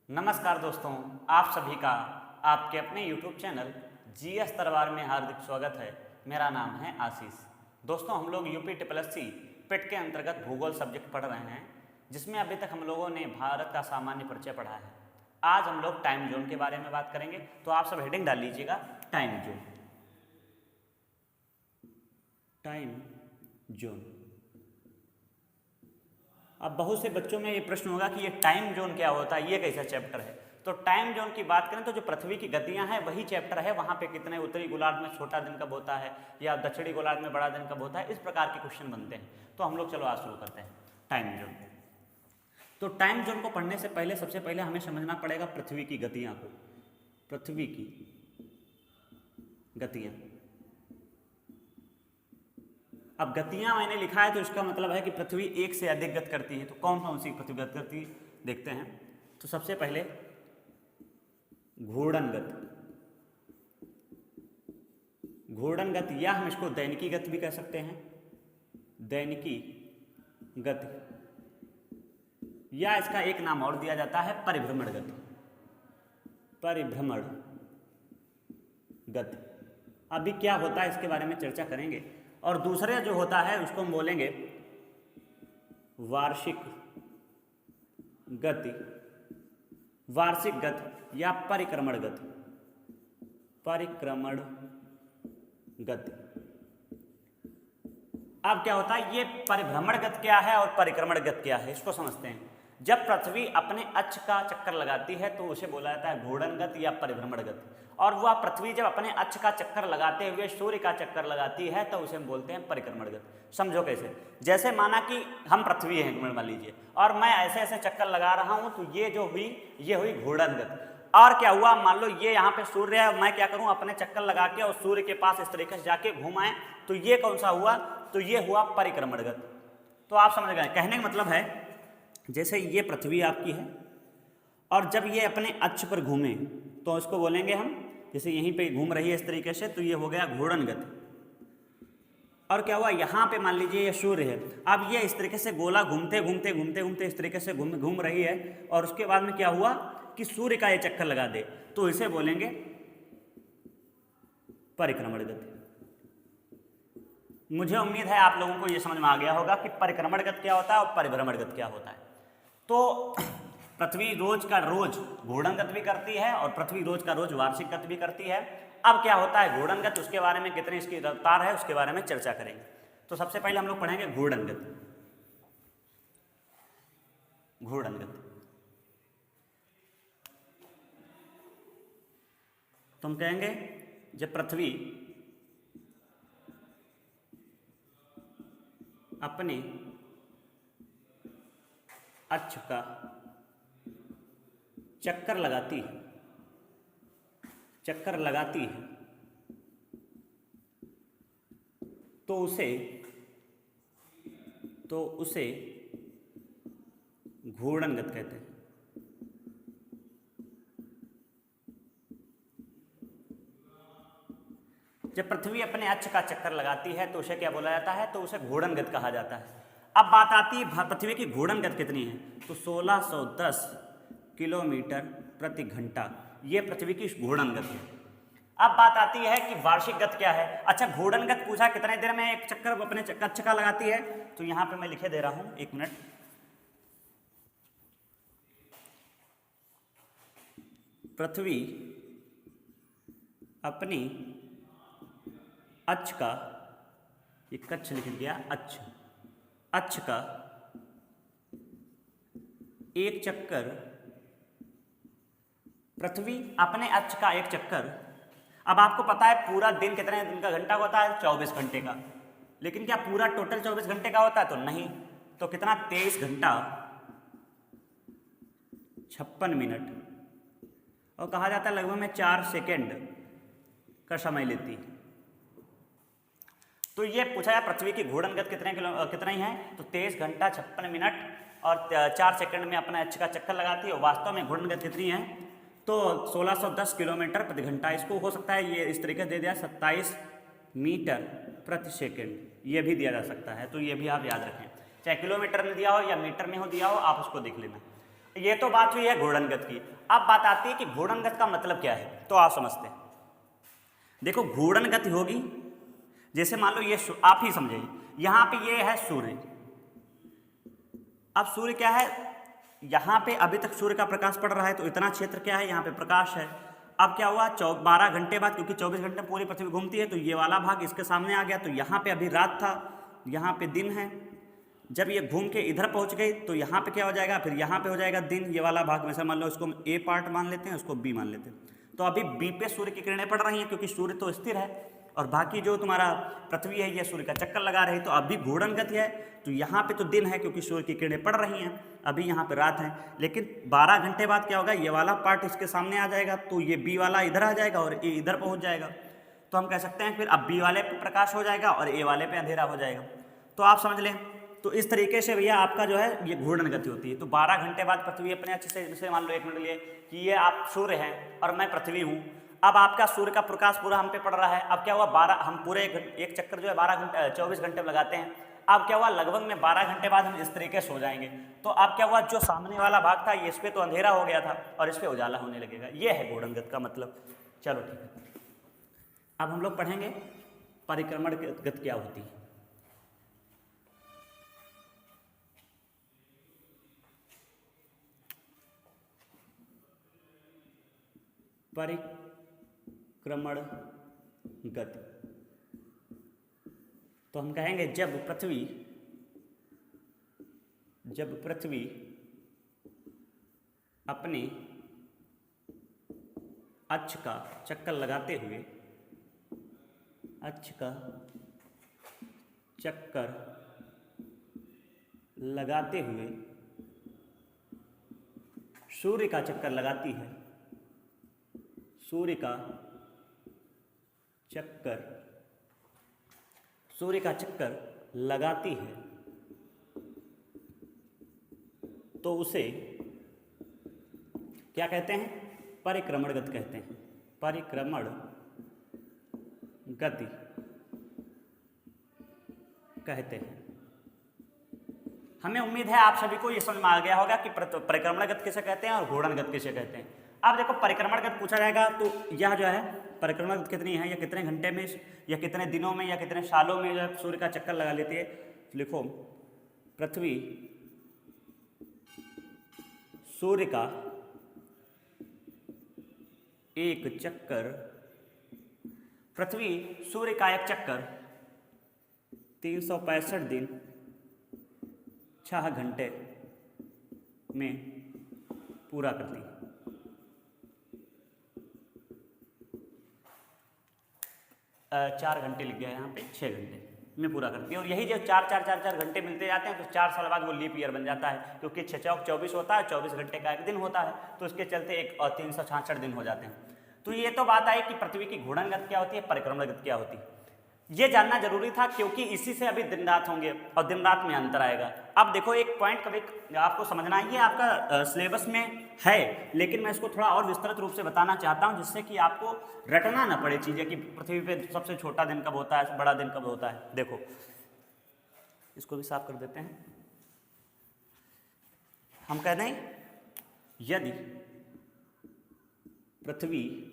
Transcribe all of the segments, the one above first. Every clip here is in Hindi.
नमस्कार दोस्तों, आप सभी का आपके अपने YouTube चैनल जीएस तरवार में हार्दिक स्वागत है। मेरा नाम है आशीष। दोस्तों, हम लोग यूपी SSC पेट के अंतर्गत भूगोल सब्जेक्ट पढ़ रहे हैं, जिसमें अभी तक हम लोगों ने भारत का सामान्य परिचय पढ़ा है। आज हम लोग टाइम जोन के बारे में बात करेंगे, तो आप सब हेडिंग डाल लीजिएगा टाइम जोन। Time zone. अब बहुत से बच्चों में ये प्रश्न होगा कि ये टाइम जोन क्या होता है, ये कैसा चैप्टर है। तो टाइम जोन की बात करें तो जो पृथ्वी की गतियां हैं वही चैप्टर है। वहाँ पे कितने उत्तरी गोलार्ध में छोटा दिन कब होता है या दक्षिणी गोलार्ध में बड़ा दिन कब होता है, इस प्रकार के क्वेश्चन बनते हैं। तो हम लोग चलो आज शुरू करते हैं टाइम जोन। तो टाइम जोन को पढ़ने से पहले सबसे पहले हमें समझना पड़ेगा पृथ्वी की गतियाँ को। पृथ्वी की गतियाँ, अब गतियां मैंने लिखा है तो इसका मतलब है कि पृथ्वी एक से अधिक गति करती है। तो कौन कौन सी पृथ्वी गति करती है देखते हैं। तो सबसे पहले घूर्णन गति। घूर्णन गति या हम इसको दैनिकी गति भी कह सकते हैं, दैनिकी गति, या इसका एक नाम और दिया जाता है परिभ्रमण गति। परिभ्रमण गति। अभी क्या होता है इसके बारे में चर्चा करेंगे। और दूसरे जो होता है उसको हम बोलेंगे वार्षिक गति। वार्षिक गति या परिक्रमण गति। परिक्रमण गति। अब क्या होता है, ये परिभ्रमण गति क्या है और परिक्रमण गति क्या है, इसको समझते हैं। जब पृथ्वी अपने अक्ष का चक्कर लगाती है तो उसे बोला जाता है घूर्णन गति या परिभ्रमण गति। और वह पृथ्वी जब अपने अक्ष का चक्कर लगाते हुए सूर्य का चक्कर लगाती है तो उसे हम बोलते हैं परिक्रमण गति। समझो कैसे, जैसे माना कि हम पृथ्वी हैं, मान लीजिए, और मैं ऐसे ऐसे चक्कर लगा रहा हूं, तो ये जो हुई ये हुई घूर्णन गति। और क्या हुआ, मान लो ये यहाँ पे सूर्य है, मैं क्या करूँ अपने चक्कर लगा के और सूर्य के पास इस तरीके से जाके घुमाएं, तो ये कौन सा हुआ, तो ये हुआ परिक्रमण गति। तो आप समझ गए, कहने का मतलब है जैसे ये पृथ्वी आपकी है और जब ये अपने अक्ष पर घूमे तो इसको बोलेंगे हम, जैसे यहीं पे घूम रही है इस तरीके से, तो ये हो गया घूर्णन गति। और क्या हुआ, यहाँ पे मान लीजिए ये सूर्य है, अब ये इस तरीके से गोला घूमते घूमते घूमते घूमते इस तरीके से घूम रही है, और उसके बाद में क्या हुआ कि सूर्य का ये चक्कर लगा दे, तो इसे बोलेंगे परिक्रमण गति। मुझे उम्मीद है आप लोगों को ये समझ में आ गया होगा कि परिक्रमण गति क्या होता है और परिभ्रमण गति क्या होता है। तो पृथ्वी रोज का रोज घूर्णन गति भी करती है और पृथ्वी रोज का रोज वार्षिक गति भी करती है। अब क्या होता है घूर्णन गति, उसके बारे में कितनी इसकी रफ्तार है उसके बारे में चर्चा करेंगे। तो सबसे पहले हम लोग पढ़ेंगे घूर्णन गति। घूर्णन गति तुम कहेंगे जब पृथ्वी अपने अक्ष का चक्कर लगाती है तो उसे घूर्णन गति कहते हैं। जब पृथ्वी अपने अक्ष का चक्कर लगाती है तो उसे क्या बोला जाता है, तो उसे घूर्णन गति कहा जाता है। अब बात आती है पृथ्वी की घूर्णन गति कितनी है, तो 1610 किलोमीटर प्रति घंटा, ये पृथ्वी की घूर्णन गति है। अब बात आती है कि वार्षिक गति क्या है। अच्छा, घूर्णन गति पूछा कितने देर में एक चक्कर अपने अक्ष का लगाती है, तो यहां पे मैं लिखे दे रहा हूं, एक मिनट। पृथ्वी अपनी अक्ष का, ये कक्ष लिख दिया, अक्ष का एक चक्कर, पृथ्वी अपने अक्ष का एक चक्कर। अब आपको पता है पूरा दिन कितने दिन का घंटा होता है, 24 घंटे का। लेकिन क्या पूरा टोटल 24 घंटे का होता है, तो नहीं। तो कितना, 23 घंटा 56 मिनट, और कहा जाता है लगभग में 4 सेकेंड का समय लेती है। तो ये पूछा है पृथ्वी की घूर्णन गति कितनी है, तो 23 घंटा 56 मिनट और 4 सेकंड में अपना अक्ष का चक्कर लगाती है। और वास्तव में घूर्णन गति कितनी है, तो 1610 किलोमीटर प्रति घंटा। इसको हो सकता है ये इस तरीके से दे दिया 27 मीटर प्रति सेकंड, ये भी दिया जा सकता है। तो ये भी आप याद रखें, चाहे किलोमीटर में दिया हो या मीटर में हो दिया हो, आप उसको देख लेना। ये तो बात हुई है घूर्णनगत की। अब बात आती है कि घूर्णनगत का मतलब क्या है, तो आप समझते हैं। देखो घूर्णनगत होगी, जैसे मान लो ये आप ही समझिए, यहां पे ये है सूर्य। अब सूर्य क्या है, यहां पे अभी तक सूर्य का प्रकाश पड़ रहा है, तो इतना क्षेत्र क्या है, यहाँ पे प्रकाश है। अब क्या हुआ, 12 घंटे बाद, क्योंकि 24 घंटे पूरी पृथ्वी घूमती है, तो ये वाला भाग इसके सामने आ गया, तो यहाँ पे अभी रात था, यहाँ पे दिन है। जब ये घूम के इधर पहुंच गई तो यहाँ पे क्या हो जाएगा, फिर यहाँ पे हो जाएगा दिन, ये वाला भाग में से मान लो इसको हम ए पार्ट मान लेते हैं, उसको बी मान लेते हैं। तो अभी बी पे सूर्य की किरणें पड़ रही हैं, क्योंकि सूर्य तो स्थिर है, और बाकी जो तुम्हारा पृथ्वी है ये सूर्य का चक्कर लगा रही है, तो अभी घूर्णन गति है, तो यहाँ पे तो दिन है क्योंकि सूर्य की किरणें पड़ रही हैं, अभी यहाँ पे रात है। लेकिन 12 घंटे बाद क्या होगा, ये वाला पार्ट इसके सामने आ जाएगा, तो ये बी वाला इधर आ जाएगा और ए इधर पहुँच जाएगा। तो हम कह सकते हैं फिर अब बी वाले पे प्रकाश हो जाएगा और ए वाले पे अंधेरा हो जाएगा। तो आप समझ लें, तो इस तरीके से भैया आपका जो है ये घूर्णन गति होती है। तो 12 घंटे बाद पृथ्वी अपने अच्छे से, जैसे मान लो 1 मिनट लिए कि ये आप सूर्य हैं और मैं पृथ्वी हूँ, अब आपका सूर्य का प्रकाश पूरा हम पे पड़ रहा है। अब क्या हुआ, 12 हम पूरे एक चक्कर जो है 12 घंटे 24 घंटे में लगाते हैं। अब क्या हुआ, लगभग में 12 घंटे बाद हम इस तरीके से हो जाएंगे। तो अब क्या हुआ, जो सामने वाला भाग था ये इस पे तो अंधेरा हो गया था और इस पे उजाला होने लगेगा। ये है घूर्णन गति का मतलब। चलो ठीक है, अब हम लोग पढ़ेंगे परिक्रमण गति क्या होती है। परिक्रमण गति, तो हम कहेंगे जब पृथ्वी अपने अक्ष का चक्कर लगाते हुए सूर्य का चक्कर लगाती है, सूर्य का चक्कर लगाती है, तो उसे क्या कहते हैं, परिक्रमण गति कहते हैं। परिक्रमण गति कहते हैं। हमें उम्मीद है आप सभी को ये समझ में आ गया होगा कि परिक्रमण गति किसे कहते हैं और घूर्णन गति किसे कहते हैं। अब देखो परिक्रमण गति पूछा जाएगा, तो यह जो है परिक्रमण गति कितनी है, या कितने घंटे में, या कितने दिनों में, या कितने सालों में जो है सूर्य का चक्कर लगा लेती है। लिखो, पृथ्वी सूर्य का एक चक्कर 365 दिन 6 घंटे में पूरा करती है। चार घंटे लिख गया यहाँ पे, 6 घंटे में पूरा करती है। और यही जो 4 घंटे मिलते जाते हैं, तो 4 साल बाद वो लीप ईयर बन जाता है, क्योंकि 6 चौक 24 होता है, 24 घंटे का एक दिन होता है, तो इसके चलते 366 दिन हो जाते हैं। तो ये तो बात आई कि पृथ्वी की घूर्णन गति क्या होती है, परिक्रमण गति क्या होती है। ये जानना जरूरी था, क्योंकि इसी से अभी दिन रात होंगे और दिन रात में अंतर आएगा। अब देखो एक पॉइंट कभी आपको समझना है, ये आपका सिलेबस में है, लेकिन मैं इसको थोड़ा और विस्तृत रूप से बताना चाहता हूँ, जिससे कि आपको रटना ना पड़े चीज़ें कि पृथ्वी पे सबसे छोटा दिन कब होता है, बड़ा दिन कब होता है। देखो इसको भी साफ कर देते हैं। हम कह दें यदि पृथ्वी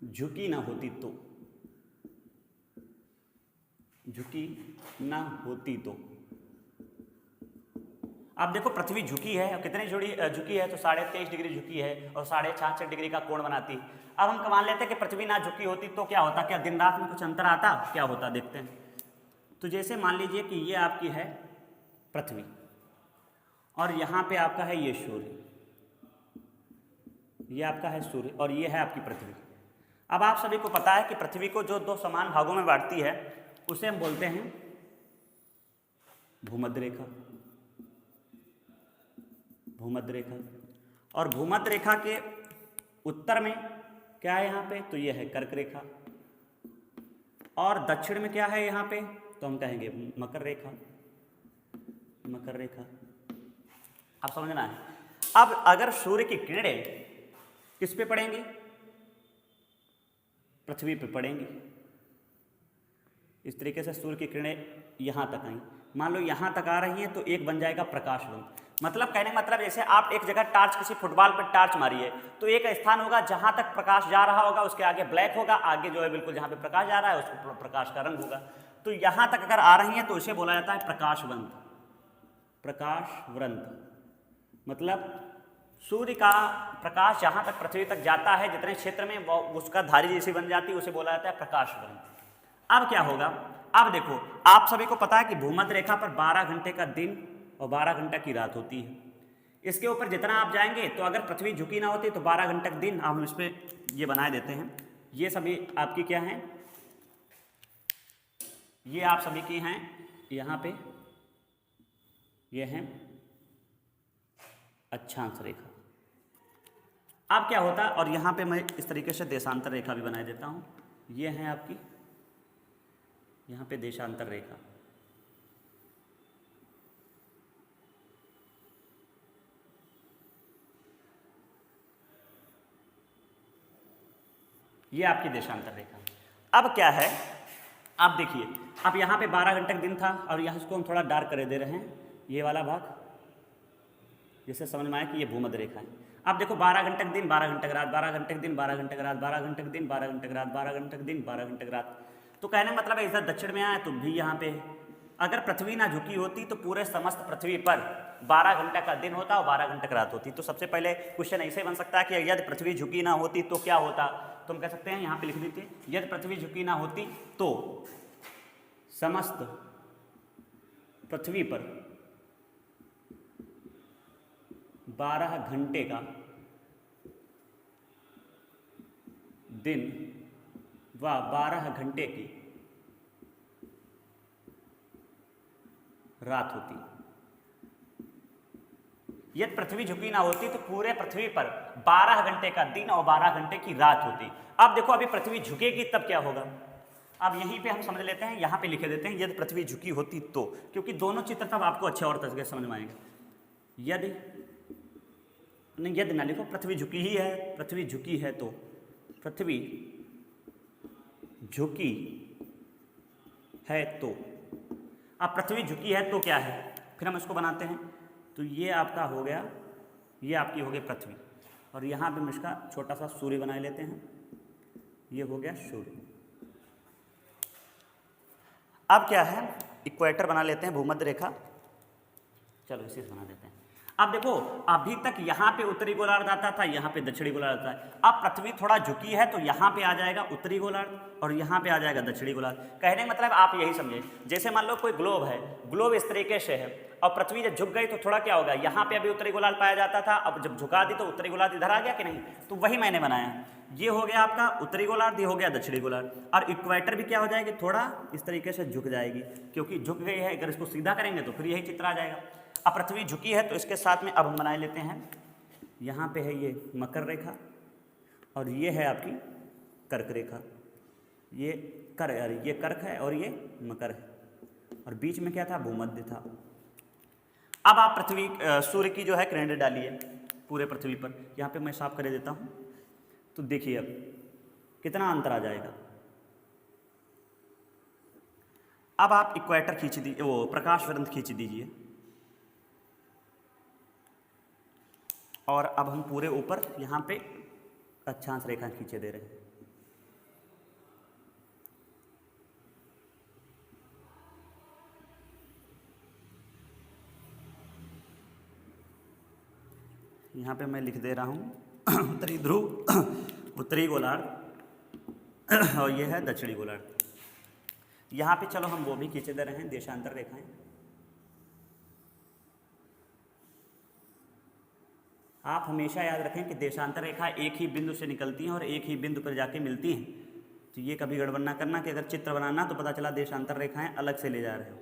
झुकी ना होती तो अब देखो पृथ्वी झुकी है, और कितनी झुकी है, तो 23.5 डिग्री झुकी है और 66.5 डिग्री का कोण बनाती है। अब हम मान लेते हैं कि पृथ्वी ना झुकी होती तो क्या होता, क्या दिन रात में कुछ अंतर आता, क्या होता, देखते हैं। तो जैसे मान लीजिए कि ये आपकी है पृथ्वी और यहाँ पे आपका है ये सूर्य, ये आपका है सूर्य और ये है आपकी पृथ्वी। अब आप सभी को पता है कि पृथ्वी को जो 2 समान भागों में बांटती है उसे हम बोलते हैं भूमध्य रेखा। और भूमध्य रेखा के उत्तर में क्या है यहाँ पे, तो ये है कर्क रेखा, और दक्षिण में क्या है यहाँ पे, तो हम कहेंगे मकर रेखा। आप समझना है। अब अगर सूर्य की किरणें किस पे पड़ेंगी, पृथ्वी पे पड़ेंगी। इस तरीके से सूर्य की किरणें यहाँ तक आई, मान लो यहाँ तक आ रही हैं, तो एक बन जाएगा प्रकाश बंध। मतलब कहने का मतलब जैसे आप एक जगह टार्च, किसी फुटबॉल पर टार्च मारिए तो एक स्थान होगा जहां तक प्रकाश जा रहा होगा उसके आगे ब्लैक होगा, आगे जो है बिल्कुल जहां पे प्रकाश जा रहा है उसको प्रकाश का रंग होगा। तो यहां तक अगर आ रही है तो इसे बोला जाता है प्रकाशवंत। प्रकाशवंत मतलब सूर्य का प्रकाश जहां तक पृथ्वी तक जाता है जितने क्षेत्र में वो उसका धारी जैसी बन जाती है उसे बोला जाता है प्रकाशवंत। अब क्या होगा, अब देखो आप सभी को पता है कि भूमध्य रेखा पर 12 घंटे का दिन और 12 घंटा की रात होती है। इसके ऊपर जितना आप जाएंगे तो अगर पृथ्वी झुकी ना होती तो 12 घंटे का दिन, हम इस पर ये बनाए देते हैं, ये सभी आपकी क्या हैं, ये आप सभी की हैं यहाँ पे, ये हैं अक्षांश रेखा। अब क्या होता है, और यहाँ पे मैं इस तरीके से देशांतर रेखा भी बना देता हूँ, ये हैं आपकी यहाँ पे देशांतर रेखा। ये आपकी देशांतर रेखा। अब क्या है, आप देखिए, अब यहाँ पे 12 घंटे का दिन था और यहाँ इसको हम थोड़ा डार्क कर दे रहे हैं, ये वाला भाग, जिससे समझ में आया कि ये भूमध्य रेखा है। अब देखो 12 घंटे का दिन, 12 घंटे का रात, 12 घंटे का दिन, 12 घंटे का रात, 12 घंटे का दिन, 12 घंटे का रात, 12 घंटे का दिन, 12 घंटे का रात। तो कहने का मतलब है इधर दक्षिण में आए तो भी यहाँ पे, अगर पृथ्वी ना झुकी होती तो पूरे समस्त पृथ्वी पर 12 घंटे का दिन होता और 12 घंटे का रात होती। तो सबसे पहले क्वेश्चन ऐसे बन सकता है कि यदि पृथ्वी झुकी ना होती तो क्या होता, तो हम कह सकते हैं यहाँ पे लिख देते, यदि पृथ्वी झुकी ना होती तो समस्त पृथ्वी पर 12 घंटे का दिन व 12 घंटे की रात होती। यदि पृथ्वी झुकी ना होती तो पूरे पृथ्वी पर 12 घंटे का दिन और 12 घंटे की रात होती। अब देखो अभी पृथ्वी झुकेगी तब क्या होगा, अब यहीं पे हम समझ लेते हैं, यहाँ पे लिखे देते हैं यदि पृथ्वी झुकी होती तो, क्योंकि दोनों चित्र तब आपको अच्छे और तरीके से समझ में आएंगे। यदि नहीं, यदि ना लिखो, पृथ्वी झुकी ही है, पृथ्वी झुकी है तो, पृथ्वी झुकी है तो, अब पृथ्वी झुकी है तो क्या है, फिर हम इसको बनाते हैं। तो ये आपका हो गया, ये आपकी हो गई पृथ्वी, और यहाँ पे हम इसका छोटा सा सूर्य बना लेते हैं, ये हो गया सूर्य। अब क्या है, इक्वेटर बना लेते हैं, भूमध्य रेखा, चलो इसे बना देते हैं। अब देखो अभी तक यहाँ पे उत्तरी गोलार्ध आता था, यहाँ पे दक्षिणी गोलार्ध आता है। अब पृथ्वी थोड़ा झुकी है तो यहाँ पे आ जाएगा उत्तरी गोलार्ध और यहाँ पे आ जाएगा दक्षिणी गोलार्ध। कहने का मतलब आप यही समझे, जैसे मान लो कोई ग्लोब है, ग्लोब इस तरीके से है और पृथ्वी जब झुक गई तो थोड़ा क्या होगा, यहाँ पे अभी उत्तरी गोलार्ध पाया जाता था, अब जब झुका दी तो उत्तरी गोलार्ध इधर आ गया कि नहीं, तो वही मैंने बनाया। ये हो गया आपका उत्तरी गोलार्ध, ये हो गया दक्षिणी गोलार्ध, और इक्वेटर भी क्या हो जाएगी, थोड़ा इस तरीके से झुक जाएगी, क्योंकि झुक गई है। अगर इसको सीधा करेंगे तो फिर यही चित्र आ जाएगा। अब पृथ्वी झुकी है तो इसके साथ में अब हम बनाए लेते हैं, यहाँ पे है ये मकर रेखा और ये है आपकी कर्क रेखा, ये कर्क है और ये मकर है, और बीच में क्या था, भूमध्य था। अब आप पृथ्वी सूर्य की जो है किरणें डालिए पूरे पृथ्वी पर, यहाँ पे मैं साफ कर देता हूँ, तो देखिए अब कितना अंतर आ जाएगा। अब आप इक्वेटर खींच दीजिए, वो प्रकाश वृंत खींच दीजिए, और अब हम पूरे ऊपर यहाँ पे अक्षांश रेखा खींचे दे रहे हैं। यहाँ पे मैं लिख दे रहा हूँ उत्तरी ध्रुव, उत्तरी गोलार्ध, और ये है दक्षिणी गोलार्ध। यहाँ पे चलो हम वो भी खींचे दे रहे हैं, देशांतर रेखाएं। आप हमेशा याद रखें कि देशांतर रेखा एक ही बिंदु से निकलती हैं और एक ही बिंदु पर जाके मिलती हैं, तो ये कभी गड़बड़ ना करना कि अगर चित्र बनाना तो पता चला देशांतर रेखाएं अलग से ले जा रहे हो।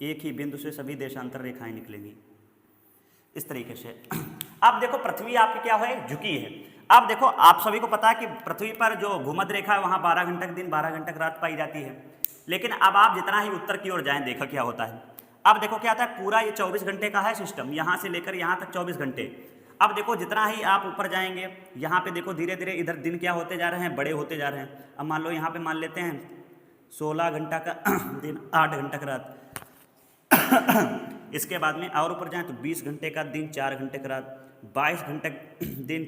एक ही बिंदु से सभी देशांतर रेखाएं निकलेंगी इस तरीके से। अब देखो पृथ्वी आपकी क्या है, झुकी है। अब देखो आप सभी को पता है कि पृथ्वी पर जो भूमध्य रेखा है वहाँ 12 घंटे का दिन 12 घंटे का रात पाई जाती है, लेकिन अब आप जितना ही उत्तर की ओर जाएं देखो क्या होता है। अब देखो क्या आता है, पूरा ये 24 घंटे का है सिस्टम, यहाँ से लेकर यहाँ तक 24 घंटे। अब देखो जितना ही आप ऊपर जाएंगे यहाँ पे देखो धीरे धीरे इधर दिन क्या होते जा रहे हैं, बड़े होते जा रहे हैं। अब मान लो यहाँ पे मान लेते हैं 16 घंटा का दिन 8 घंटा का रात। इसके बाद में और ऊपर जाएँ तो 20 घंटे का दिन 4 घंटे का रात, 22 घंटे दिन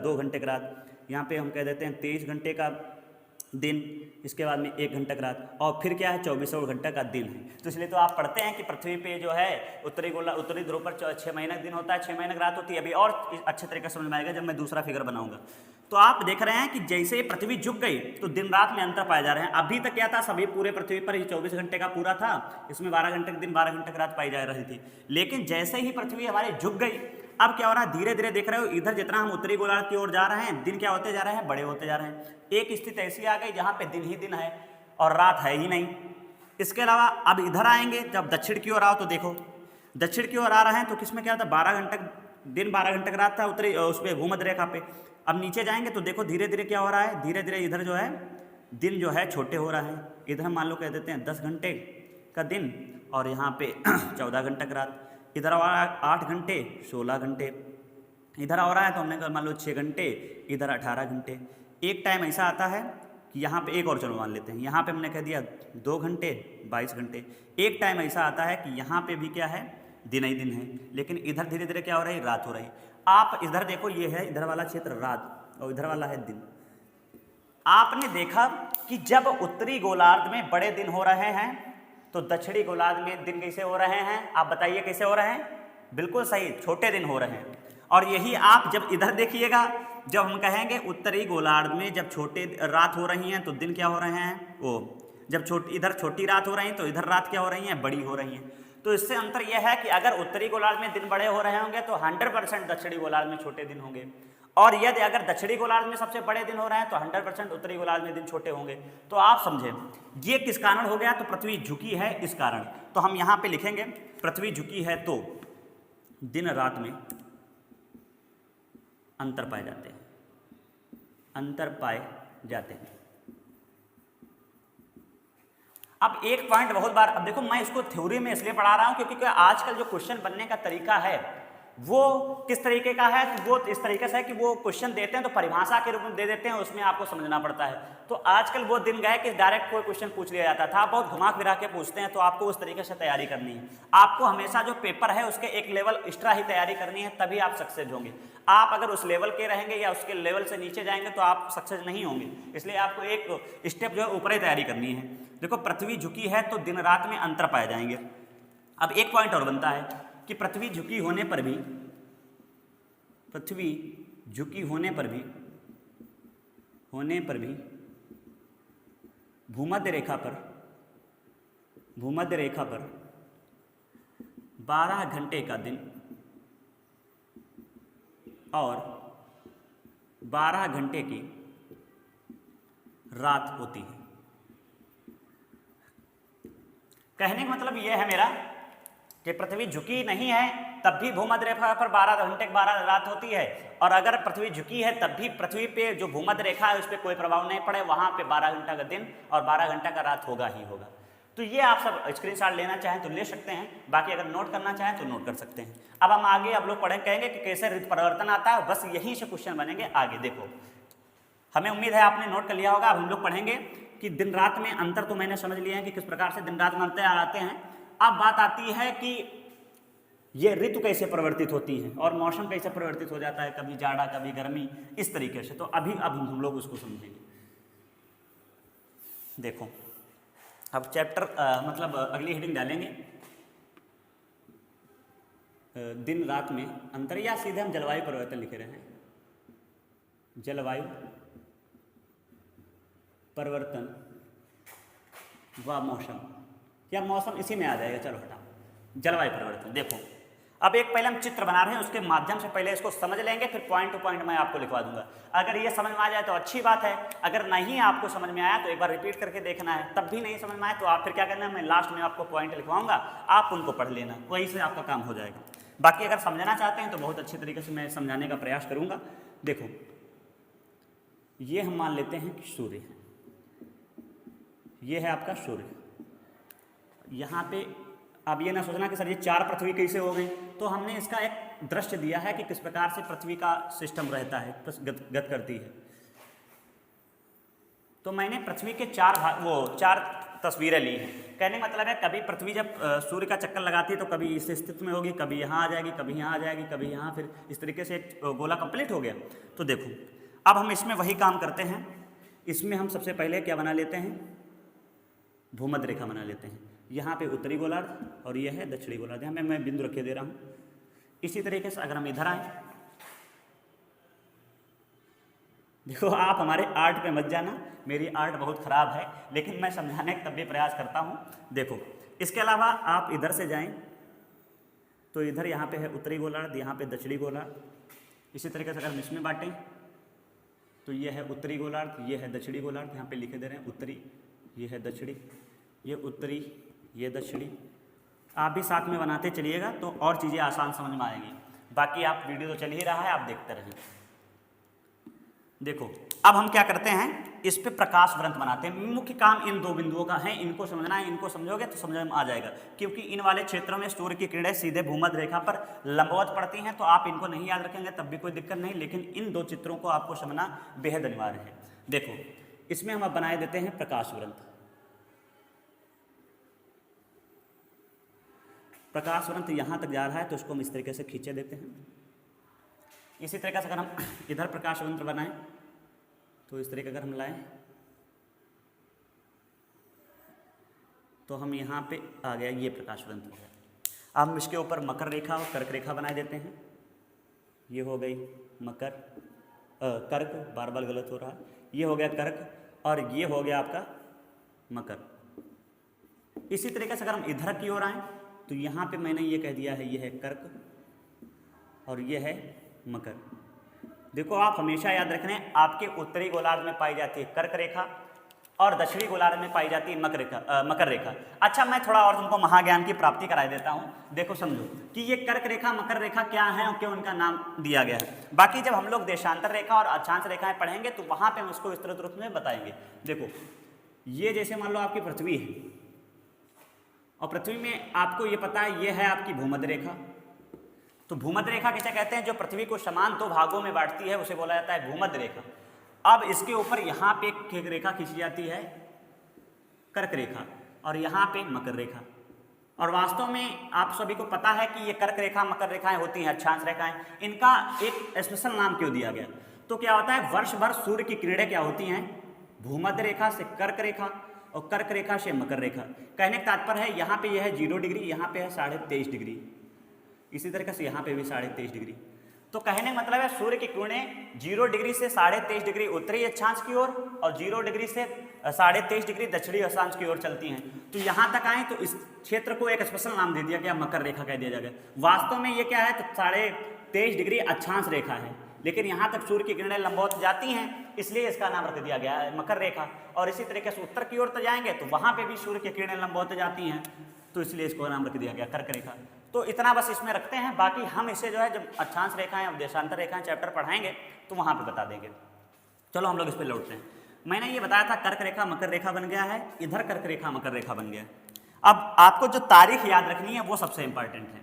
2 घंटे का रात, यहाँ पे हम कह देते हैं 23 घंटे का दिन, इसके बाद में 1 घंटा का रात, और फिर क्या है 24 घंटा का दिन है। तो इसलिए तो आप पढ़ते हैं कि पृथ्वी पे जो है उत्तरी ध्रुव पर 6 महीने का दिन होता है, 6 महीने की रात होती है। अभी और अच्छे तरीके से समझ में आएगा जब मैं दूसरा फिगर बनाऊंगा। तो आप देख रहे हैं कि जैसे पृथ्वी झुक गई तो दिन रात में अंतर पाए जा रहे हैं। अभी तक क्या था, सभी पूरे पृथ्वी पर ही 24 घंटे का पूरा था, इसमें 12 घंटे का दिन 12 घंटे की रात पाई जा रही थी। लेकिन जैसे ही पृथ्वी हमारी झुक गई, अब क्या हो रहा है, धीरे धीरे देख रहे हो इधर जितना हम उत्तरी गोलार्ध की ओर जा रहे हैं, दिन क्या होते जा रहे हैं, बड़े होते जा रहे हैं। एक स्थिति ऐसी आ गई जहाँ पे दिन ही दिन है और रात है ही नहीं। इसके अलावा अब इधर आएंगे, जब दक्षिण की ओर आओ तो देखो दक्षिण की ओर आ रहे हैं तो किसमें क्या था, 12 घंटे दिन 12 घंटे का रात था उत्तरी उस पर भूमध्य रेखा पे। अब नीचे जाएंगे तो देखो धीरे धीरे क्या हो रहा है, धीरे धीरे इधर जो है दिन जो है छोटे हो रहे हैं। इधर हम मान लो कह देते हैं 10 घंटे का दिन और यहाँ पे 14 घंटे का रात, इधर आ रहा है 8 घंटे 16 घंटे, इधर आ रहा है तो हमने कहा मान लो 6 घंटे, इधर 18 घंटे। एक टाइम ऐसा आता है कि यहाँ पे एक और चलो मान लेते हैं, यहाँ पे हमने कह दिया 2 घंटे 22 घंटे। एक टाइम ऐसा आता है कि यहाँ पे भी क्या है, दिन ही दिन है, लेकिन इधर धीरे धीरे क्या हो रही है, रात हो रही। आप इधर देखो, ये है इधर वाला क्षेत्र रात और इधर वाला है दिन। आपने देखा कि जब उत्तरी गोलार्ध में बड़े दिन हो रहे हैं तो दक्षिणी गोलार्ध में दिन कैसे हो रहे हैं, आप बताइए कैसे हो रहे हैं, बिल्कुल सही, छोटे दिन हो रहे हैं। और यही आप जब इधर देखिएगा, जब हम कहेंगे उत्तरी गोलार्ध में जब छोटे रात हो रही हैं तो दिन क्या हो रहे हैं, वो जब इधर छोटी रात हो रही हैं तो इधर रात क्या हो रही हैं, बड़ी हो रही हैं। तो इससे अंतर यह है कि अगर उत्तरी गोलार्ध में दिन बड़े हो रहे होंगे तो 100% दक्षिणी गोलार्ध में छोटे दिन होंगे, और यदि अगर दक्षिणी गोलार्ध में सबसे बड़े दिन हो रहे हैं तो 100% उत्तरी गोलार्ध में दिन छोटे होंगे। तो आप समझें ये किस कारण हो गया, तो पृथ्वी झुकी है इस कारण। तो हम यहाँ पे लिखेंगे पृथ्वी झुकी है तो दिन रात में अंतर पाए जाते हैं, अंतर पाए जाते हैं। अब एक पॉइंट बहुत बार, अब देखो मैं इसको थ्योरी में इसलिए पढ़ा रहा हूं क्योंकि आजकल जो क्वेश्चन बनने का तरीका है वो किस तरीके का है, तो वो इस तरीके से है कि वो क्वेश्चन देते हैं तो परिभाषा के रूप में दे देते हैं, उसमें आपको समझना पड़ता है। तो आजकल वो दिन गए कि डायरेक्ट कोई क्वेश्चन पूछ लिया जाता था, बहुत घुमा फिरा के पूछते हैं, तो आपको उस तरीके से तैयारी करनी है। आपको हमेशा जो पेपर है उसके एक लेवल एक्स्ट्रा ही तैयारी करनी है, तभी आप सक्सेस होंगे। आप अगर उस लेवल के रहेंगे या उसके लेवल से नीचे जाएंगे तो आप सक्सेस नहीं होंगे। इसलिए आपको एक स्टेप जो है ऊपर ही तैयारी करनी है। देखो पृथ्वी झुकी है तो दिन रात में अंतर पाए जाएंगे। अब एक पॉइंट और बनता है कि पृथ्वी झुकी होने पर भी, पृथ्वी झुकी होने पर भी भूमध्य रेखा पर 12 घंटे का दिन और 12 घंटे की रात होती है। कहने का मतलब यह है मेरा कि पृथ्वी झुकी नहीं है तब भी भूमध्य रेखा पर 12 घंटे 12 रात होती है, और अगर पृथ्वी झुकी है तब भी पृथ्वी पे जो भूमध्य रेखा है उस पर कोई प्रभाव नहीं पड़े, वहां पे 12 घंटा का दिन और 12 घंटा का रात होगा ही होगा। तो ये आप सब स्क्रीनशॉट लेना चाहें तो ले सकते हैं, बाकी अगर नोट करना चाहें तो नोट कर सकते हैं। अब हम आगे अब लोग पढ़ें, कहेंगे कि कैसे ऋतु परिवर्तन आता है, बस यहीं से क्वेश्चन बनेंगे आगे। देखो हमें उम्मीद है आपने नोट कर लिया होगा। अब हम लोग पढ़ेंगे कि दिन रात में अंतर तो मैंने समझ लिया है कि किस प्रकार से दिन रात में अंतर आते हैं। अब बात आती है कि ये ऋतु कैसे परिवर्तित होती है और मौसम कैसे परिवर्तित हो जाता है, कभी जाड़ा कभी गर्मी, इस तरीके से। तो अभी अब हम लोग उसको समझेंगे। देखो अब चैप्टर मतलब अगली हेडिंग डालेंगे दिन रात में अंतर, या सीधे हम जलवायु परिवर्तन लिखे रहे हैं, जलवायु परिवर्तन व मौसम, या मौसम इसी में आ जाएगा, चलो हटाओ जलवायु परिवर्तन। देखो अब एक पहले हम चित्र बना रहे हैं, उसके माध्यम से पहले इसको समझ लेंगे, फिर पॉइंट टू पॉइंट मैं आपको लिखवा दूंगा। अगर ये समझ में आ जाए तो अच्छी बात है, अगर नहीं आपको समझ में आया तो एक बार रिपीट करके देखना है, तब भी नहीं समझ में आया तो आप फिर क्या करना है, मैं लास्ट में आपको पॉइंट लिखवाऊंगा, आप उनको पढ़ लेना, वहीं से आपका काम हो जाएगा। बाकी अगर समझना चाहते हैं तो बहुत अच्छे तरीके से मैं समझाने का प्रयास करूँगा। देखो ये हम मान लेते हैं कि सूर्य, ये है आपका सूर्य। यहाँ पे अब ये ना सोचना कि सर ये 4 पृथ्वी कैसे हो गई, तो हमने इसका एक दृश्य दिया है कि किस प्रकार से पृथ्वी का सिस्टम रहता है, गत करती है। तो मैंने पृथ्वी के 4 तस्वीरें ली हैं। कहने का मतलब है कभी पृथ्वी जब सूर्य का चक्कर लगाती है तो कभी इस स्थिति में होगी, कभी यहाँ आ जाएगी, कभी यहाँ आ जाएगी, कभी यहाँ, फिर इस तरीके से एक गोला कंप्लीट हो गया। तो देखो अब हम इसमें वही काम करते हैं। इसमें हम सबसे पहले क्या बना लेते हैं, भूमध्य रेखा बना लेते हैं। यहाँ पे उत्तरी गोलार्ध और ये है दक्षिणी गोलार्ध, यहाँ मैं बिंदु रखे दे रहा हूँ। इसी तरीके से अगर हम इधर आए, देखो आप हमारे आर्ट पे मत जाना, मेरी आर्ट बहुत ख़राब है, लेकिन मैं समझाने का तब भी प्रयास करता हूँ। देखो इसके अलावा आप इधर से जाएं तो इधर यहाँ पे है उत्तरी गोलार्ध, यहाँ पे दक्षिणी गोलार्ध। इसी तरीके से अगर हम इसमें बांटें तो ये है उत्तरी गोलार्ध, ये है दक्षिणी गोलार्ध, यहाँ पे लिखे दे रहे हैं उत्तरी, ये है दक्षिणी, ये उत्तरी, ये दक्षिणी। आप भी साथ में बनाते चलिएगा तो और चीज़ें आसान समझ में आएंगी। बाकी आप वीडियो तो चल ही रहा है, आप देखते रहें। देखो अब हम क्या करते हैं, इस पे प्रकाश वृत्त बनाते हैं। मुख्य काम इन दो बिंदुओं का है, इनको समझना है। इनको समझोगे तो समझ में आ जाएगा, क्योंकि इन वाले क्षेत्रों में सूर्य की किरणें सीधे भूमध्य रेखा पर लंबवत पड़ती हैं। तो आप इनको नहीं याद रखेंगे तब भी कोई दिक्कत नहीं, लेकिन इन दो चित्रों को आपको समझना बेहद अनिवार्य है। देखो इसमें हम अब बनाए देते हैं प्रकाश वृत्त। प्रकाश वृत्त यहाँ तक जा रहा है तो उसको हम इस तरीके से खींचे देते हैं। इसी तरीके से अगर हम इधर प्रकाश वृत्त बनाएं तो इस तरीके अगर हम लाएं तो हम यहाँ पे आ गया, ये प्रकाश वृत्त हो गया। अब हम इसके ऊपर मकर रेखा और कर्क रेखा बनाए देते हैं। ये हो गई मकर, कर्क, बार बार गलत हो रहा है, ये हो गया कर्क और ये हो गया आपका मकर। इसी तरीके से अगर हम इधर की ओर आएँ तो यहाँ पे मैंने ये कह दिया है, ये है कर्क और ये है मकर। देखो आप हमेशा याद रखें, आपके उत्तरी गोलार्ध में पाई जाती है कर्क रेखा और दक्षिणी गोलार्ध में पाई जाती है मकर रेखा। अच्छा मैं थोड़ा और तुमको महाज्ञान की प्राप्ति कराई देता हूँ। देखो समझो कि ये कर्क रेखा मकर रेखा क्या है और क्यों उनका नाम दिया गया है। बाकी जब हम लोग देशांतर रेखा और अक्षांश रेखाएं पढ़ेंगे तो वहाँ पे हम उसको विस्तृत रूप में बताएंगे। देखो ये जैसे मान लो आपकी पृथ्वी है और पृथ्वी में आपको ये पता है ये है आपकी भूमध्य रेखा। तो भूमध्य रेखा किसे कहते हैं, जो पृथ्वी को समान दो भागों में बांटती है उसे बोला जाता है भूमध्य रेखा। अब इसके ऊपर यहाँ पे एक रेखा खींची जाती है कर्क रेखा और यहाँ पे मकर रेखा। और वास्तव में आप सभी को पता है कि ये कर्क रेखा मकर रेखाएं होती हैं, अक्षांश रेखाएं। इनका एक स्पेशल नाम क्यों दिया गया, तो क्या होता है वर्ष भर सूर्य की किरणें क्या होती हैं, भूमध्य रेखा से कर्क रेखा और कर्क रेखा से मकर रेखा। कहने का तात्पर्य है यहाँ पे यह है 0 डिग्री, यहाँ पे है 23.5 डिग्री, इसी तरीके से यहाँ पे भी 23.5 डिग्री। तो कहने का मतलब है सूर्य की किरणें 0 डिग्री से 23.5 डिग्री उत्तरी अक्षांश की ओर और 0 डिग्री से 23.5 डिग्री दक्षिणी अक्षांश की ओर चलती हैं। तो यहाँ तक आए तो इस क्षेत्र को एक स्पेशल नाम दे दिया गया, मकर रेखा कह दिया जाएगा। वास्तव में ये क्या है, तो 23.5 डिग्री अक्षांश रेखा है, लेकिन यहाँ तक सूर्य की किरणें लंबवत जाती हैं इसलिए इसका नाम रख दिया गया है मकर रेखा। और इसी तरीके से उत्तर की ओर तो जाएंगे तो वहाँ पे भी सूर्य की किरणें लंबवत जाती हैं, तो इसलिए इसको नाम रख दिया गया कर्क रेखा। तो इतना बस इसमें रखते हैं, बाकी हम इसे जो है जब अक्षांश रेखाएं और देशांतर रेखाएं चैप्टर पढ़ाएंगे तो वहाँ पे बता देंगे। चलो हम लोग इस पर लौटते हैं। मैंने ये बताया था कर्क रेखा मकर रेखा बन गया है, इधर कर्क रेखा मकर रेखा बन गया है। अब आपको जो तारीख याद रखनी है वो सबसे इंपॉर्टेंट है।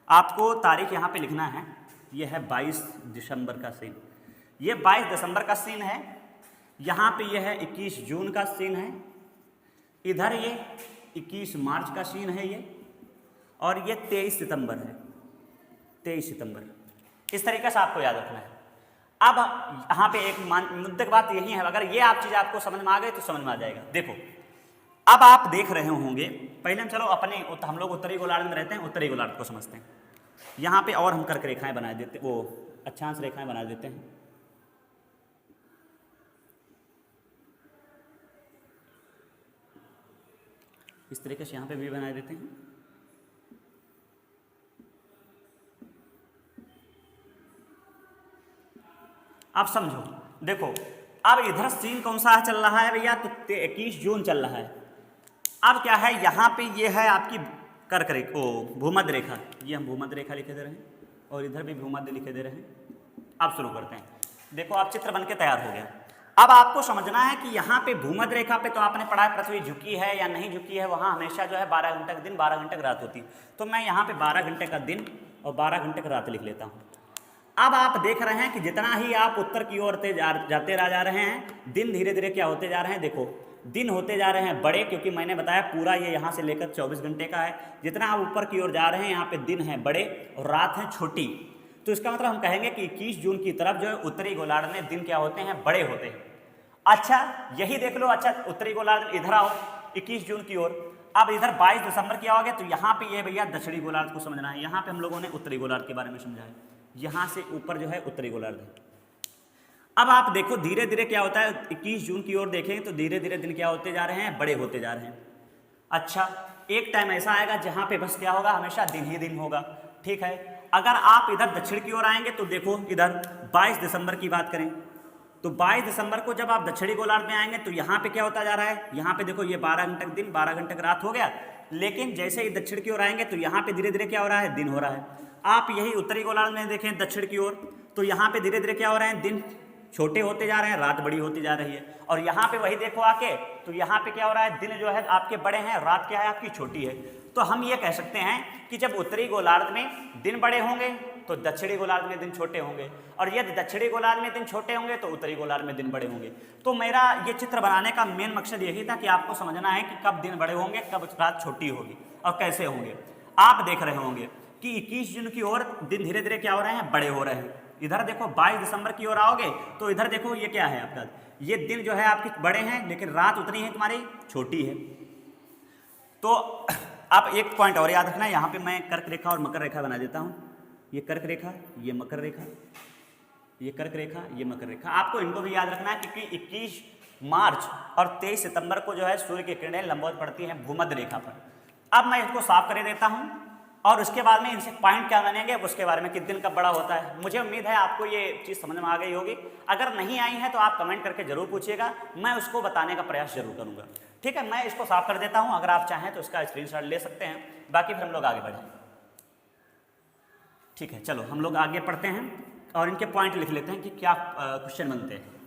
आपको तारीख यहाँ पे लिखना है, ये है 22 दिसंबर का सीन, ये 22 दिसंबर का सीन है। यहाँ पे ये है 21 जून का सीन है, इधर ये 21 मार्च का सीन है ये, और ये 23 सितंबर है, 23 सितंबर। इस तरीके से आपको याद रखना है। अब यहाँ पे एक मुद्दे की बात यही है, अगर ये आप चीज़ आपको समझ में आ गई तो समझ में आ जाएगा। देखो अब आप देख रहे होंगे, पहले हम चलो अपने हम लोग उत्तरी गोलार्ध में रहते हैं, उत्तरी गोलार्ध को समझते हैं। यहाँ पे और हम कर्क रेखाएं बना देते, वो अक्षांश रेखाएं बना देते हैं। इस तरीके से यहाँ पे भी बना देते हैं। अब समझो, देखो अब इधर सीन कौन सा चल रहा है भैया, तो 21 जून चल रहा है। अब क्या है, यहाँ पे ये है आपकी कर्क रेखा, भूमध्य रेखा, ये हम भूमध्य रेखा लिखे दे रहे हैं और इधर भी भूमध्य लिखे दे रहे हैं। अब शुरू करते हैं। देखो अब चित्र बन के तैयार हो गया। अब आपको समझना है कि यहाँ पे भूमध्य रेखा पे तो आपने पढ़ा है पृथ्वी झुकी है या नहीं झुकी है, वहाँ हमेशा जो है 12 घंटे का दिन 12 घंटे की रात होती है। तो मैं यहाँ पे 12 घंटे का दिन और 12 घंटे का रात लिख लेता हूँ। अब आप देख रहे हैं कि जितना ही आप उत्तर की ओर जाते जा रहे हैं, दिन धीरे धीरे क्या होते जा रहे हैं। देखो दिन होते जा रहे हैं बड़े, क्योंकि मैंने बताया पूरा ये यहाँ से लेकर 24 घंटे का है। जितना आप ऊपर की ओर जा रहे हैं यहाँ पे दिन है बड़े और रात है छोटी। तो इसका मतलब हम कहेंगे कि 21 जून की तरफ जो है उत्तरी गोलार्ध में दिन क्या होते हैं, बड़े होते हैं। अच्छा यही देख लो, अच्छा उत्तरी गोलार्ध में इधर आओ 21 जून की ओर। अब इधर 22 दिसंबर की आओगे तो यहाँ पे ये भैया दक्षिणी गोलार्ध को समझना है। यहाँ पे हम लोगों ने उत्तरी गोलार्ध के बारे में समझा है, यहाँ से ऊपर जो है उत्तरी गोलार्ध है। अब आप देखो धीरे धीरे क्या होता है, 21 जून की ओर देखेंगे तो धीरे धीरे दिन क्या होते जा रहे हैं, बड़े होते जा रहे हैं। अच्छा एक टाइम ऐसा आएगा जहाँ पे बस क्या होगा, हमेशा दिन ही दिन होगा। ठीक है, अगर आप इधर दक्षिण की ओर आएंगे तो देखो इधर 22 दिसंबर की बात करें तो 22 दिसंबर को जब आप दक्षिणी गोलार्ध में आएंगे तो यहाँ पे क्या होता जा रहा है, यहाँ पे देखो ये 12 घंटे दिन 12 घंटे रात हो गया। लेकिन जैसे ही दक्षिण की ओर आएंगे तो यहाँ पे धीरे धीरे क्या हो रहा है, दिन हो रहा है। आप यही उत्तरी गोलार्ध में देखें दक्षिण की ओर तो यहाँ पे धीरे धीरे क्या हो रहे हैं, दिन छोटे होते जा रहे हैं, रात बड़ी होती जा रही है। और यहाँ पे वही देखो आके तो यहाँ पे क्या हो रहा है, दिन जो है आपके बड़े हैं, रात क्या है आपकी छोटी है। तो हम ये कह सकते हैं कि जब उत्तरी गोलार्ध में दिन बड़े होंगे तो दक्षिणी गोलार्ध में दिन छोटे होंगे, और यदि दक्षिणी गोलार्ध में दिन छोटे होंगे तो उत्तरी गोलार्ध में दिन बड़े होंगे। तो मेरा ये चित्र बनाने का मेन मकसद यही था कि आपको समझना है कि कब दिन बड़े होंगे, कब रात छोटी होगी और कैसे होंगे। आप देख रहे होंगे कि 21 जून की ओर दिन धीरे धीरे क्या हो रहे हैं, बड़े हो रहे हैं। इधर देखो 22 दिसंबर की ओर आओगे तो इधर देखो ये क्या है आपका, ये दिन जो है आपके बड़े हैं लेकिन रात उतनी है तुम्हारी छोटी है। तो आप एक पॉइंट और याद रखना है, यहाँ पे मैं कर्क रेखा और मकर रेखा बना देता हूँ। ये कर्क रेखा, ये मकर रेखा, ये कर्क रेखा, ये मकर रेखा। आपको इनको भी याद रखना है क्योंकि 21 मार्च और 23 सितंबर को जो है सूर्य की किरणें लंबवत पड़ती हैं भूमध्य रेखा पर। अब मैं इसको साफ कर देता हूँ और उसके बाद में इनसे पॉइंट क्या बनेंगे उसके बारे में, किस दिन कब बड़ा होता है। मुझे उम्मीद है आपको ये चीज़ समझ में आ गई होगी। अगर नहीं आई है तो आप कमेंट करके जरूर पूछिएगा, मैं उसको बताने का प्रयास जरूर करूँगा। ठीक है, मैं इसको साफ कर देता हूँ, अगर आप चाहें तो इसका स्क्रीनशॉट ले सकते हैं, बाकी फिर हम लोग आगे बढ़ें। ठीक है, चलो हम लोग आगे पढ़ते हैं और इनके पॉइंट लिख लेते हैं कि क्या क्वेश्चन बनते हैं।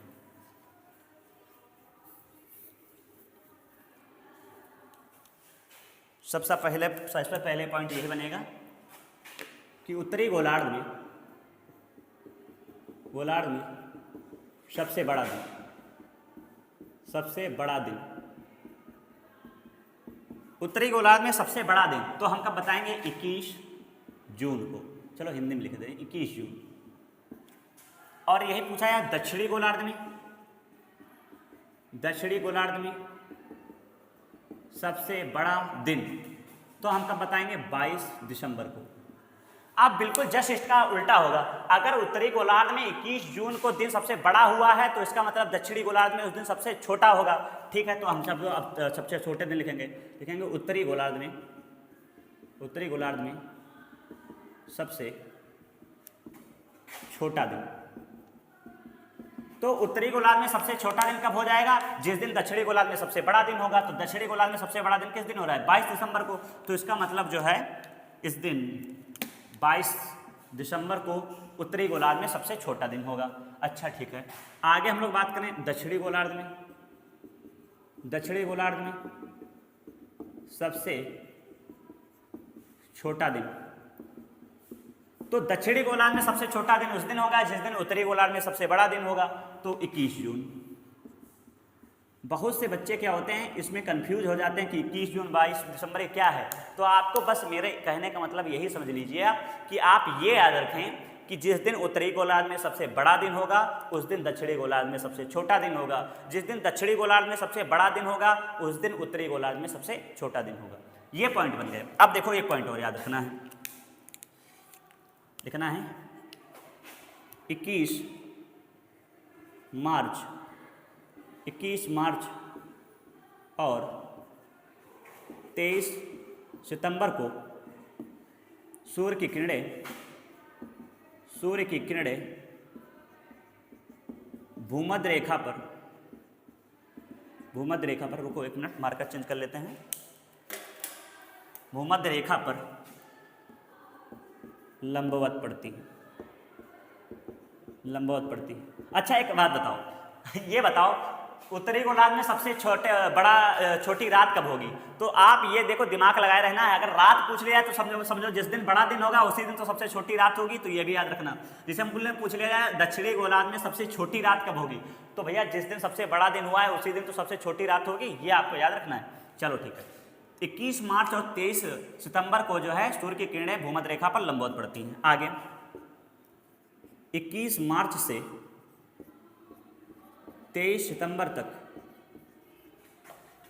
सबसे पहले पॉइंट यही बनेगा कि उत्तरी गोलार्ध में सबसे बड़ा दिन उत्तरी गोलार्ध में सबसे बड़ा दिन तो हम कब बताएंगे, 21 जून को। चलो हिंदी में लिख दें 21 जून। और यही पूछा है दक्षिणी गोलार्ध में सबसे बड़ा दिन तो हम कब बताएंगे, 22 दिसंबर को। अब बिल्कुल जस्ट इसका उल्टा होगा, अगर उत्तरी गोलार्ध में 21 जून को दिन सबसे बड़ा हुआ है तो इसका मतलब दक्षिणी गोलार्ध में उस दिन सबसे छोटा होगा। ठीक है, तो हम सब अब सबसे छोटे दिन लिखेंगे उत्तरी गोलार्ध में सबसे छोटा दिन। तो उत्तरी गोलार्ध में सबसे छोटा दिन कब हो जाएगा, जिस दिन दक्षिणी गोलार्ध में सबसे बड़ा दिन होगा। तो दक्षिणी गोलार्ध में सबसे बड़ा दिन किस दिन हो रहा है, 22 दिसंबर को। तो इसका मतलब जो है इस दिन 22 दिसंबर को उत्तरी गोलार्ध में सबसे छोटा दिन होगा। अच्छा ठीक है, आगे हम लोग बात करें दक्षिणी गोलार्ध में सबसे छोटा दिन। तो दक्षिणी गोलार्ध में सबसे छोटा दिन उस दिन होगा जिस दिन उत्तरी गोलार्ध में सबसे बड़ा दिन होगा, तो 21 जून। बहुत से बच्चे क्या होते हैं इसमें कंफ्यूज हो जाते हैं कि 21 जून 22 दिसंबर ये क्या है। तो आपको बस मेरे कहने का मतलब यही समझ लीजिए आप कि आप ये याद रखें कि जिस दिन उत्तरी गोलार्ध में सबसे बड़ा दिन होगा उस दिन दक्षिणी गोलार्ध में सबसे छोटा दिन होगा। जिस दिन दक्षिणी गोलार्ध में सबसे बड़ा दिन होगा उस दिन उत्तरी गोलार्ध में सबसे छोटा दिन होगा। ये पॉइंट बन गए। अब देखो एक पॉइंट और याद रखना है, लिखना है 21 मार्च और 23 सितंबर को सूर्य की किरणें भूमध्य रेखा पर रुको एक मिनट, मार्कर चेंज कर लेते हैं। भूमध्य रेखा पर लंबवत पड़ती है। अच्छा एक बात बताओ ये बताओ उत्तरी गोलार्ध में सबसे छोटी रात कब होगी? तो आप ये देखो, दिमाग लगाए रहना है। अगर रात पूछ लिया है तो समझो जिस दिन बड़ा दिन होगा उसी दिन तो सबसे छोटी रात होगी, तो ये भी याद रखना। जिसे हम पूछ लिया जाए दक्षिणी गोलार्ध में सबसे छोटी रात कब होगी, तो भैया जिस दिन सबसे बड़ा दिन हुआ है उसी दिन तो सबसे छोटी रात होगी, ये आपको याद रखना है। चलो ठीक है। 21 मार्च और 23 सितंबर को जो है सूर्य की किरणें भूमध्य रेखा पर लंबवत पड़ती हैं। आगे 21 मार्च से 23 सितंबर तक,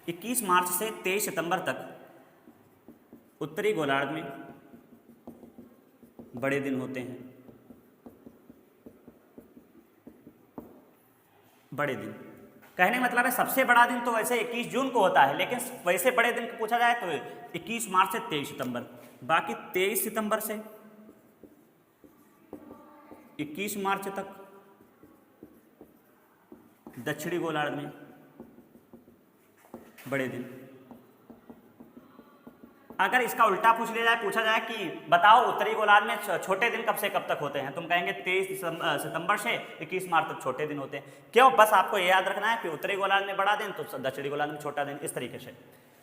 21 मार्च से 23 सितंबर तक उत्तरी गोलार्ध में बड़े दिन होते हैं। बड़े दिन कहने का मतलब है सबसे बड़ा दिन तो वैसे 21 जून को होता है, लेकिन वैसे बड़े दिन को पूछा जाए तो 21 मार्च से 23 सितंबर। बाकी 23 सितंबर से 21 मार्च तक दक्षिणी गोलार्ध में बड़े दिन। अगर इसका उल्टा पूछा जाए कि बताओ उत्तरी गोलार्ध में छोटे दिन कब से कब तक होते हैं, तुम कहेंगे 23 सितंबर से 21 मार्च तक छोटे दिन होते हैं। क्यों? बस आपको ये याद रखना है कि उत्तरी गोलार्ध में बड़ा दिन तो दक्षिणी गोलार्ध में छोटा दिन, इस तरीके से।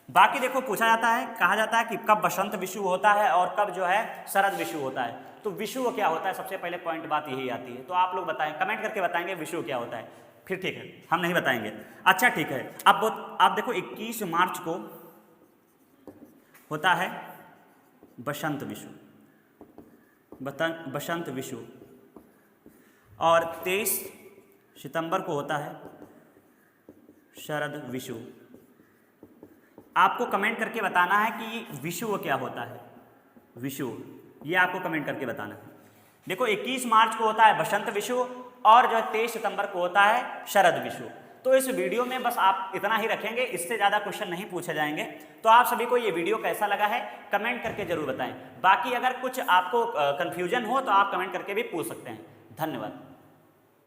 बाकी देखो पूछा जाता है, कहा जाता है कि कब बसंत विषुव होता है और कब जो है शरद विषुव होता है। तो विषुव क्या होता है, सबसे पहले पॉइंट बात यही आती है। तो आप लोग बताएं, कमेंट करके बताएंगे विषुव क्या होता है, फिर ठीक है, हम नहीं बताएंगे। अच्छा ठीक है। अब आप देखो 21 मार्च को होता है बसंत विषुव, बसंत विषुव, और 23 सितंबर को होता है शरद विषुव। आपको कमेंट करके बताना है कि विषुव क्या होता है, विषुव, ये आपको कमेंट करके बताना है। देखो 21 मार्च को होता है बसंत विषुव और जो है 23 सितंबर को होता है शरद विषुव। तो इस वीडियो में बस आप इतना ही रखेंगे, इससे ज़्यादा क्वेश्चन नहीं पूछे जाएंगे। तो आप सभी को ये वीडियो कैसा लगा है कमेंट करके जरूर बताएं। बाकी अगर कुछ आपको कन्फ्यूजन हो तो आप कमेंट करके भी पूछ सकते हैं। धन्यवाद।